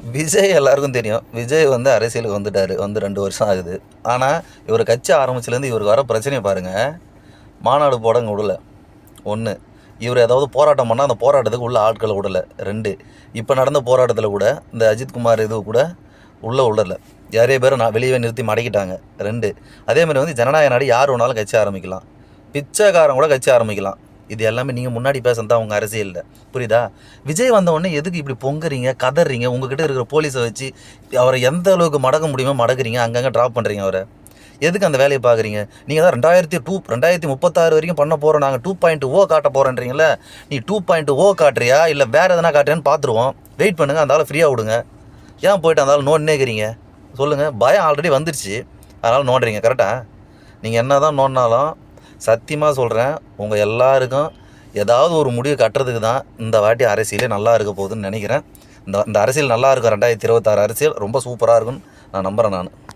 விஜய் எல்லாருக்கும் தெரியும். விஜய் வந்து அரசியலுக்கு வந்துட்டாரு. வந்து 2 வருஷம் ஆகுது. ஆனா, இவரு கட்சி ஆரம்பிச்சதுலேருந்து இவருக்கு வர பிரச்சனைய பாருங்க. மாநாடு போட இங்க விடல. 1. இவரு ஏதாவது போராட்டம் பண்ணா, அந்த போராட்டத்துக்கு உள்ள ஆட்கள விடல. 2. இப்ப நடந்த போராட்டத்தில கூட, இந்த அஜித்குமார் இது கூட உள்ள விடல. நெறைய பேர வெளியவே நிறுத்தி மடக்கிட்டாங்க. 2. அதே மாரி வந்து ஜனநாயக நாடு யார் வேணாலும் கட்சி ஆரம்பிக்கலாம். பிச்சைக்காரன் கூட கட்சி ஆரம்பிக்கலாம். இது எல்லாமே நீங்க முன்னாடி பேசுனது தான் உங்க அரசியல்ல. புரியுதா? விஜய் வந்த உடனே எதுக்கு இப்படி பொங்குறீங்க, கதறீங்க? உங்ககிட்ட இருக்கிற போலீஸ வச்சு அவர எந்த அளவுக்கு மடக்க முடியுமோ மடக்குறீங்க. அங்கங்க டிராப் பண்றீங்க அவர. எதுக்கு அந்த வேலைய பார்க்குறீங்க? நீங்க தான் 2036 வரைக்கும் பண்ண போறோம். நாங்க 2.0 காட்ட போறோன்றீங்கல்ல. நீ 2.0 காட்டுறியா? இல்ல வேற எதனா காட்டுறியான்னு பார்த்துருவோம். வெயிட் பண்ணுங்க. அந்த ஆள ஃப்ரீயா விடுங்க. ஏன் போயிட்டு அந்த ஆள நோண்டினே இருக்கிறீங்க? சொல்லுங்க. பயம் ஆல்ரெடி வந்துருச்சு. அதனால நோண்டுறீங்க. கரெக்ட்டா? நீங்க என்னதான் நோண்டுனாலும் சத்தியமா சொல்றேன், உங்க எல்லாருக்கும் ஏதாவது ஒரு முடிவு கட்டுறதுக்கு தான் இந்த வாட்டி அரசியலே நல்லா இருக்க போகுதுன்னு நினைக்கிறேன். இந்த இந்த அரசியல் நல்லா இருக்கும். 2026 அரசியல் ரொம்ப சூப்பரா இருக்கும்னு நான் நம்புறேன் நானு.